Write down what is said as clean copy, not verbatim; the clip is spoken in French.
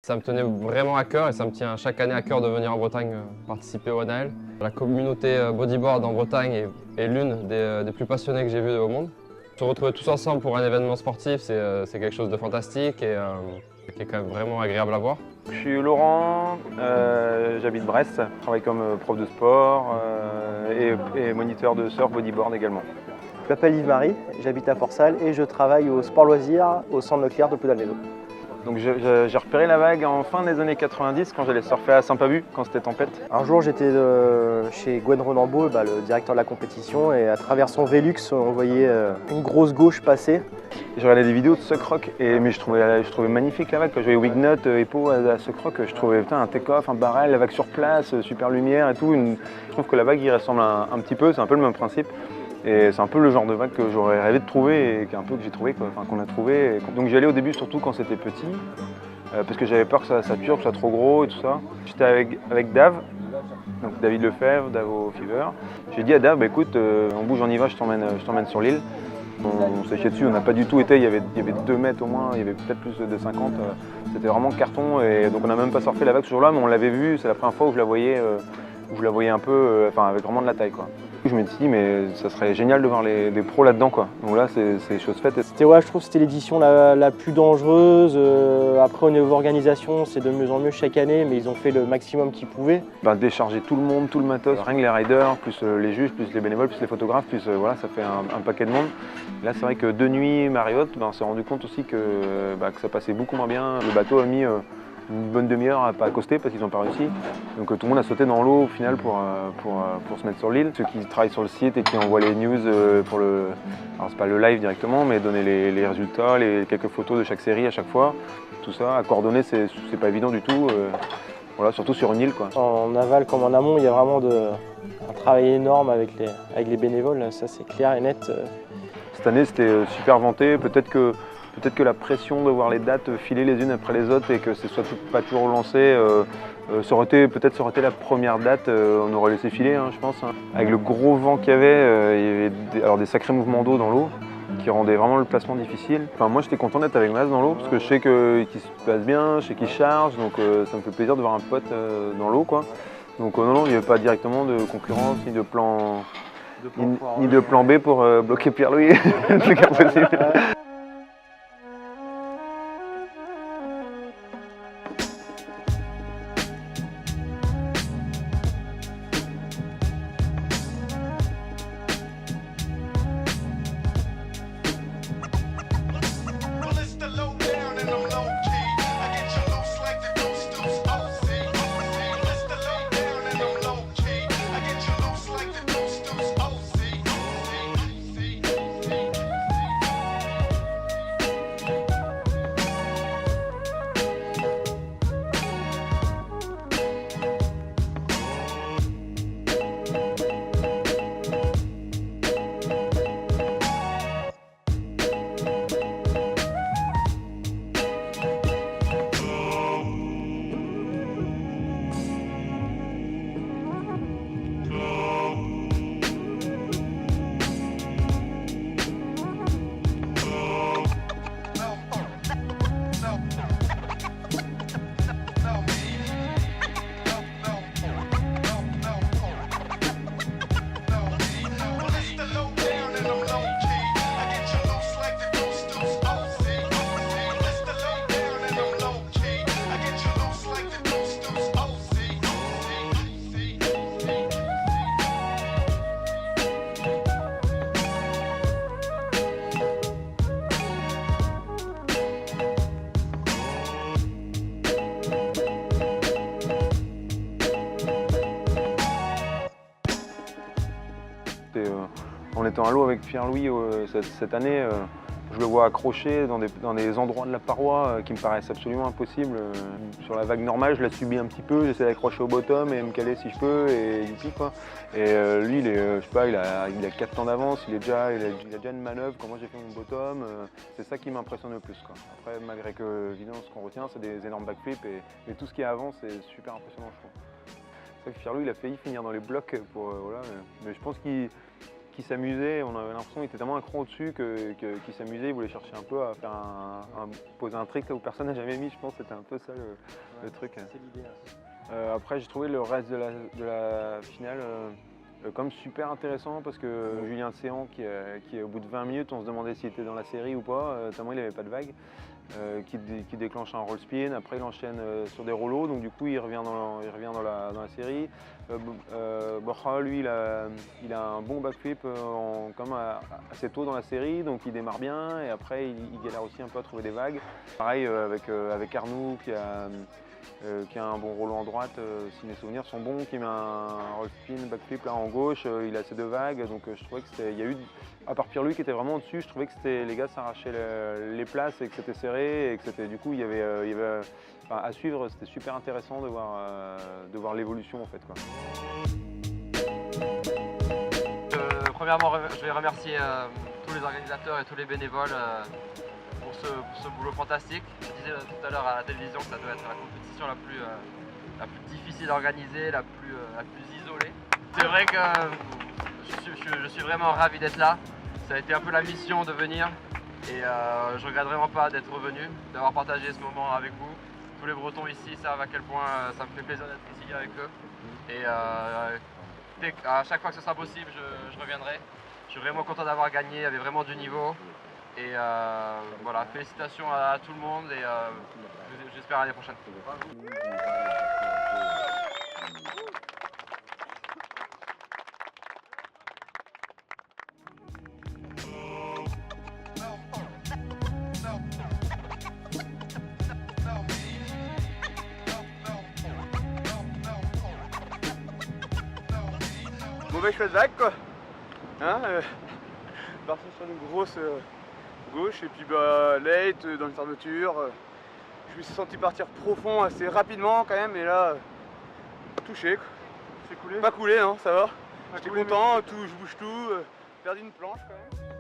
Ça me tenait vraiment à cœur et ça me tient chaque année à cœur de venir en Bretagne participer au NAL. La communauté bodyboard en Bretagne est l'une des plus passionnées que j'ai vues au monde. Se retrouver tous ensemble pour un événement sportif, c'est quelque chose de fantastique et qui est quand même vraiment agréable à voir. Je suis Laurent, j'habite Brest, je travaille comme prof de sport et moniteur de surf bodyboard également. Je m'appelle Yves-Marie, j'habite à Port-Salle et je travaille au sport loisirs au centre nucléaire de Ploudalmézeau. Donc j'ai repéré la vague en fin des années 90 quand j'allais surfer à Saint-Pabu, quand c'était tempête. Un jour j'étais chez Gwen Renambeau, le directeur de la compétition, et à travers son Velux on voyait une grosse gauche passer. Je regardais des vidéos de Suck Rock, mais je trouvais magnifique la vague. Quand je voyais Wignut, Epo à Suck Rock, je trouvais un take-off, un barrel, la vague sur place, super lumière et tout. Je trouve que la vague y ressemble un petit peu, c'est un peu le même principe. Et c'est un peu le genre de vague que j'aurais rêvé de trouver et que j'ai trouvé, qu'on a trouvé. Donc j'y allais au début surtout quand c'était petit, parce que j'avais peur que ça turbe, que ça soit trop gros et tout ça. J'étais avec Dave, donc David Lefebvre, Davo Fever. J'ai dit à Dave, écoute, on bouge, on y va, je t'emmène sur l'île. On s'est chié dessus, on n'a pas du tout été, il y avait 2 mètres au moins, il y avait peut-être plus de 50. C'était vraiment carton et donc on n'a même pas surfé la vague ce jour-là, mais on l'avait vue, c'est la première fois où je la voyais un peu, avec vraiment de la taille, quoi. Je me dis, mais ça serait génial de voir les pros là-dedans, quoi. Donc là, c'est chose faite. Je trouve que c'était l'édition la plus dangereuse. Après, au niveau organisation, c'est de mieux en mieux chaque année, mais ils ont fait le maximum qu'ils pouvaient. Décharger tout le monde, tout le matos, rien que les riders, plus les juges, plus les bénévoles, plus les photographes, plus voilà, ça fait un paquet de monde. Et là, c'est vrai que de nuit, Marriott, on s'est rendu compte aussi que ça passait beaucoup moins bien. Le bateau a mis une bonne demi-heure à pas accoster parce qu'ils n'ont pas réussi. Donc tout le monde a sauté dans l'eau au final pour se mettre sur l'île. Ceux qui travaillent sur le site et qui envoient les news pour alors c'est pas le live directement, mais donner les résultats, quelques photos de chaque série à chaque fois. Tout ça, à coordonner, c'est pas évident du tout. Voilà, surtout sur une île, quoi. En aval comme en amont, il y a vraiment un travail énorme avec les bénévoles, ça c'est clair et net. Cette année, c'était super vanté. Peut-être que la pression de voir les dates filer les unes après les autres et que ce soit pas toujours lancé, ça aurait été la première date, on aurait laissé filer, hein, je pense. Hein. Avec le gros vent qu'il y avait des sacrés mouvements d'eau dans l'eau qui rendaient vraiment le placement difficile. Enfin, moi, j'étais content d'être avec Mas dans l'eau parce que je sais qu'il se passe bien, je sais qu'il charge, donc ça me fait plaisir de voir un pote dans l'eau, quoi. Donc non, il n'y avait pas directement de concurrence ni de plan B pour bloquer Pierre-Louis. C'est impossible. En étant à l'eau avec Pierre-Louis cette année, je le vois accroché dans des endroits de la paroi qui me paraissent absolument impossibles. Sur la vague normale, je la subis un petit peu, j'essaie d'accrocher au bottom et me caler si je peux, et youpi, quoi. Et lui, je sais pas, il a 4 temps d'avance, il a déjà une manœuvre, quand moi j'ai fait mon bottom, c'est ça qui m'impressionne le plus, quoi. Après, malgré que, évidemment, ce qu'on retient, c'est des énormes backflips, mais tout ce qui est avant, c'est super impressionnant, je trouve. C'est vrai que Pierre-Louis, il a failli finir dans les blocs voilà, mais je pense qu'il qu'il s'amusait, on avait l'impression qu'il était tellement un cran au-dessus qu'il s'amusait, il voulait chercher un peu à faire poser un trick là où personne n'a jamais mis, je pense que c'était un peu ça le truc. C'est l'idée. Après j'ai trouvé le reste de la finale comme super intéressant parce que Julien Séan qui au bout de 20 minutes on se demandait s'il était dans la série ou pas, tellement il n'avait pas de vague, qui déclenche un roll spin, après il enchaîne sur des rollos, donc du coup il revient dans la série. Borja lui il a un bon backflip quand même assez tôt dans la série, donc il démarre bien et après il galère aussi un peu à trouver des vagues. Pareil avec Arnoux qui a un bon rollo en droite, si mes souvenirs sont bons, qui met un roll spin, backflip là en gauche, il a ses 2 vagues, donc je trouvais que il y a eu, à part Pierre-Louis qui était vraiment au-dessus, je trouvais que les gars s'arrachaient les places et que c'était serré et que c'était du coup il y avait enfin, à suivre, c'était super intéressant de voir l'évolution en fait quoi. Premièrement, je vais remercier tous les organisateurs et tous les bénévoles pour ce boulot fantastique. Je disais tout à l'heure à la télévision que ça doit être la compétition la plus difficile à organiser, la plus isolée. C'est vrai que je suis vraiment ravi d'être là. Ça a été un peu la mission de venir et je regrette vraiment pas d'être revenu, d'avoir partagé ce moment avec vous. Tous les Bretons ici savent à quel point ça me fait plaisir d'être ici avec eux. Et à chaque fois que ce sera possible, je reviendrai. Je suis vraiment content d'avoir gagné, il y avait vraiment du niveau. Et voilà, félicitations à tout le monde et j'espère à l'année prochaine. Mauvais choix de vague quoi, hein, parti sur une grosse gauche et puis late dans une fermeture, je me suis senti partir profond assez rapidement quand même et là touché quoi. C'est coulé? Pas coulé non, ça va, j'étais coulé, content, je bouge tout, perdu une planche quand même.